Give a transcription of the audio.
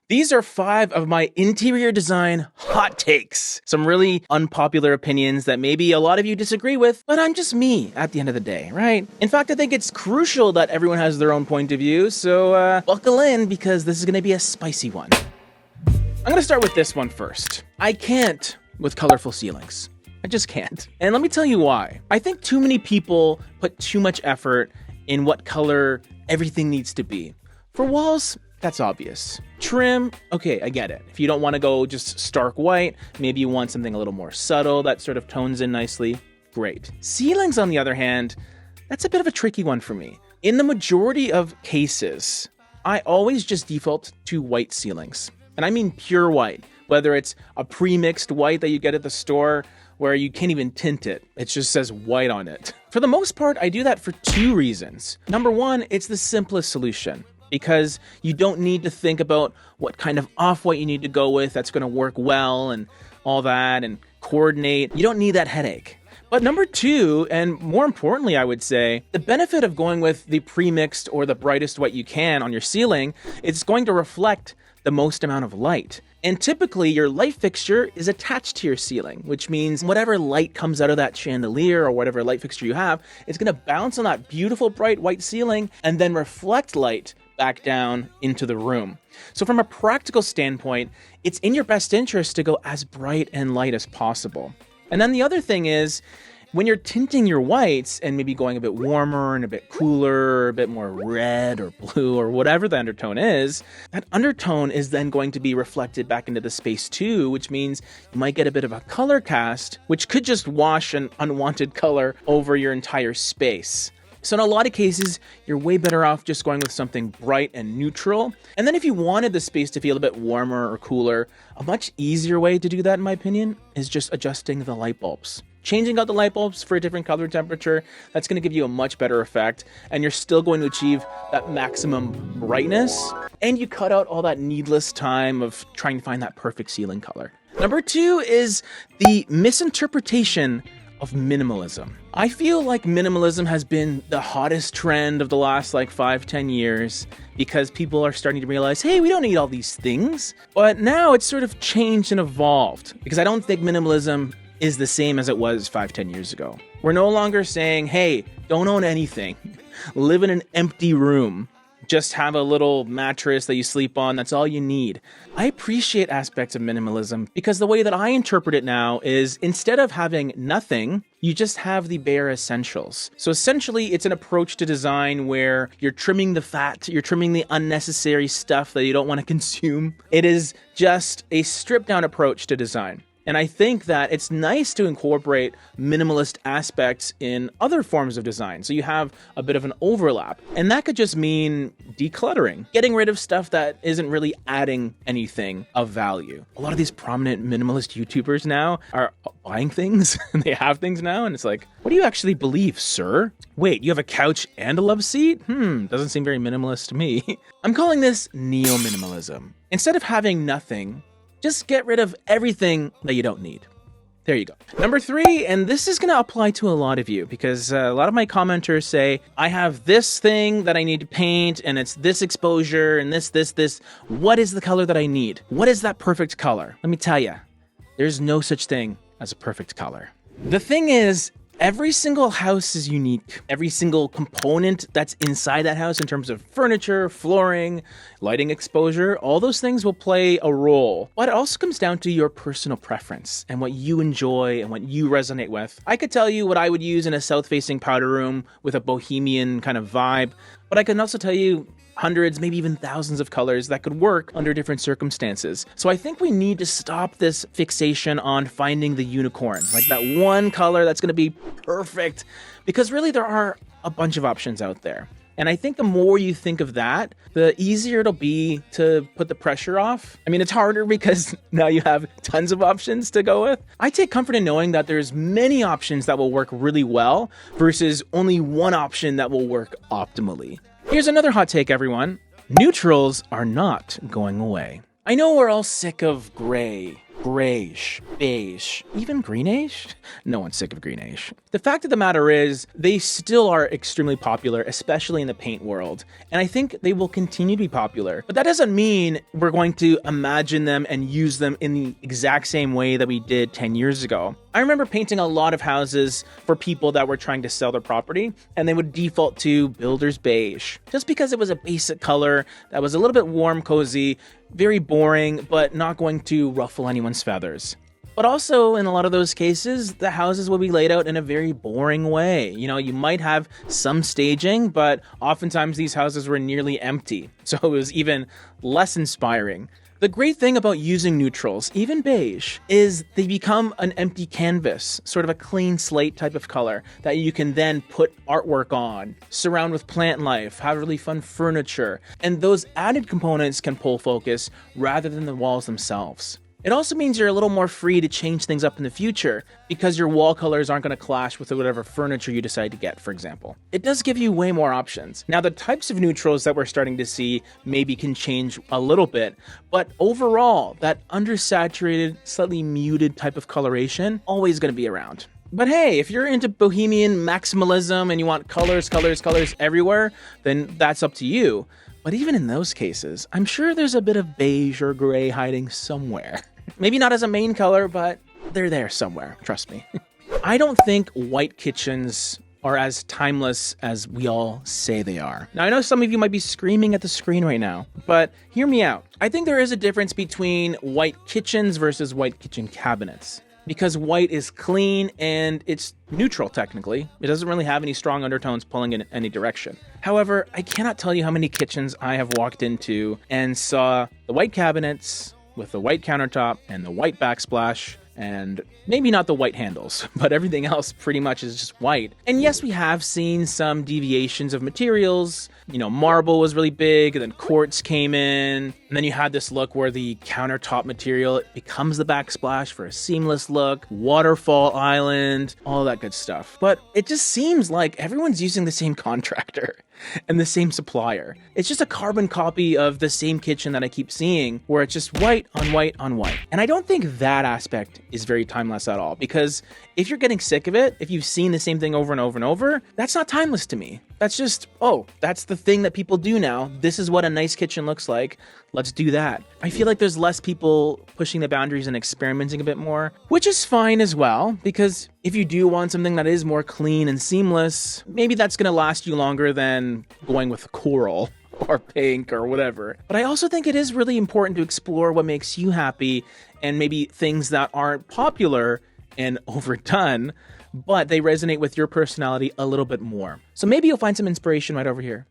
These are 5 of my interior design hot takes. Some really unpopular opinions that maybe a lot of you disagree with, but I'm just me at the end of the day, right? In fact, I think it's crucial that everyone has their own point of view, so buckle in because this is gonna be a spicy one. I'm gonna start with this one first. I can't with colorful ceilings. I just can't. And let me tell you why. I think too many people put too much effort in what color everything needs to be. For walls, that's obvious. Trim, okay, I get it. If you don't want to go just stark white, maybe you want something a little more subtle that sort of tones in nicely, great. Ceilings, on the other hand, that's a bit of a tricky one for me. In the majority of cases, I always just default to white ceilings. And I mean pure white, whether it's a pre-mixed white that you get at the store where you can't even tint it. It just says white on it. For the most part, I do that for 2 reasons. Number 1, it's the simplest solution, because you don't need to think about what kind of off-white you need to go with that's going to work well and all that and coordinate. You don't need that headache. But number 2, and more importantly, I would say, the benefit of going with the pre-mixed or the brightest white you can on your ceiling, it's going to reflect the most amount of light. And typically your light fixture is attached to your ceiling, which means whatever light comes out of that chandelier or whatever light fixture you have, it's going to bounce on that beautiful bright white ceiling and then reflect light back down into the room. So from a practical standpoint, it's in your best interest to go as bright and light as possible. And then the other thing is, when you're tinting your whites and maybe going a bit warmer and a bit cooler, or a bit more red or blue or whatever the undertone is, that undertone is then going to be reflected back into the space too, which means you might get a bit of a color cast, which could just wash an unwanted color over your entire space. So in a lot of cases, you're way better off just going with something bright and neutral. And then if you wanted the space to feel a bit warmer or cooler, a much easier way to do that, in my opinion, is just adjusting the light bulbs. Changing out the light bulbs for a different color temperature, that's going to give you a much better effect, and you're still going to achieve that maximum brightness, and you cut out all that needless time of trying to find that perfect ceiling color. Number 2 is the misinterpretation of minimalism. I feel like minimalism has been the hottest trend of the last 5-10 years because people are starting to realize, hey, we don't need all these things. But now it's sort of changed and evolved because I don't think minimalism is the same as it was 5-10 years ago. We're no longer saying, hey, don't own anything. Live in an empty room. Just have a little mattress that you sleep on. That's all you need. I appreciate aspects of minimalism because the way that I interpret it now is instead of having nothing, you just have the bare essentials. So essentially, it's an approach to design where you're trimming the fat, you're trimming the unnecessary stuff that you don't want to consume. It is just a stripped down approach to design. And I think that it's nice to incorporate minimalist aspects in other forms of design. So you have a bit of an overlap. And that could just mean decluttering, getting rid of stuff that isn't really adding anything of value. A lot of these prominent minimalist YouTubers now are buying things and they have things now. And it's like, what do you actually believe, sir? Wait, you have a couch and a love seat? Doesn't seem very minimalist to me. I'm calling this neo-minimalism. Instead of having nothing, just get rid of everything that you don't need. There you go. Number 3, and this is going to apply to a lot of you because a lot of my commenters say, I have this thing that I need to paint and it's this exposure and this. What is the color that I need? What is that perfect color? Let me tell you, there's no such thing as a perfect color. The thing is, every single house is unique. Every single component that's inside that house in terms of furniture, flooring, lighting exposure, all those things will play a role. But it also comes down to your personal preference and what you enjoy and what you resonate with. I could tell you what I would use in a south-facing powder room with a bohemian kind of vibe, but I can also tell you hundreds, maybe even thousands of colors that could work under different circumstances. So I think we need to stop this fixation on finding the unicorn, like that one color that's going to be perfect, because really there are a bunch of options out there. And I think the more you think of that, the easier it'll be to put the pressure off. I mean, it's harder because now you have tons of options to go with. I take comfort in knowing that there's many options that will work really well versus only one option that will work optimally. Here's another hot take, everyone. Neutrals are not going away. I know we're all sick of gray grayish, beige, even greenish. No one's sick of greenish. The fact of the matter is, they still are extremely popular, especially in the paint world. And I think they will continue to be popular. But that doesn't mean we're going to imagine them and use them in the exact same way that we did 10 years ago. I remember painting a lot of houses for people that were trying to sell their property, and they would default to builder's beige, just because it was a basic color that was a little bit warm, cozy, very boring, but not going to ruffle anyone's feathers. But also, in a lot of those cases, the houses will be laid out in a very boring way. You know, you might have some staging, but oftentimes these houses were nearly empty, so it was even less inspiring. The great thing about using neutrals, even beige, is they become an empty canvas, sort of a clean slate type of color that you can then put artwork on, surround with plant life, have really fun furniture, and those added components can pull focus rather than the walls themselves. It also means you're a little more free to change things up in the future because your wall colors aren't going to clash with whatever furniture you decide to get, for example. It does give you way more options. Now, the types of neutrals that we're starting to see maybe can change a little bit, but overall, that undersaturated, slightly muted type of coloration, always going to be around. But hey, if you're into bohemian maximalism and you want colors everywhere, then that's up to you. But even in those cases, I'm sure there's a bit of beige or gray hiding somewhere. Maybe not as a main color, but they're there somewhere, trust me. I don't think white kitchens are as timeless as we all say they are. Now, I know some of you might be screaming at the screen right now, but hear me out. I think there is a difference between white kitchens versus white kitchen cabinets. Because white is clean and it's neutral, technically. It doesn't really have any strong undertones pulling in any direction. However, I cannot tell you how many kitchens I have walked into and saw the white cabinets with the white countertop and the white backsplash, and maybe not the white handles, but everything else pretty much is just white. And yes, we have seen some deviations of materials. You know, marble was really big, and then quartz came in, and then you had this look where the countertop material becomes the backsplash for a seamless look, waterfall island, all that good stuff. But it just seems like everyone's using the same contractor and the same supplier. It's just a carbon copy of the same kitchen that I keep seeing, where it's just white on white on white. And I don't think that aspect is very timeless at all, because if you're getting sick of it, if you've seen the same thing over and over and over, that's not timeless to me. That's just, oh, that's the thing that people do now. This is what a nice kitchen looks like. Let's do that. I feel like there's less people pushing the boundaries and experimenting a bit more, which is fine as well, because if you do want something that is more clean and seamless, maybe that's going to last you longer than going with coral or pink or whatever. But I also think it is really important to explore what makes you happy and maybe things that aren't popular and overdone, but they resonate with your personality a little bit more. So maybe you'll find some inspiration right over here.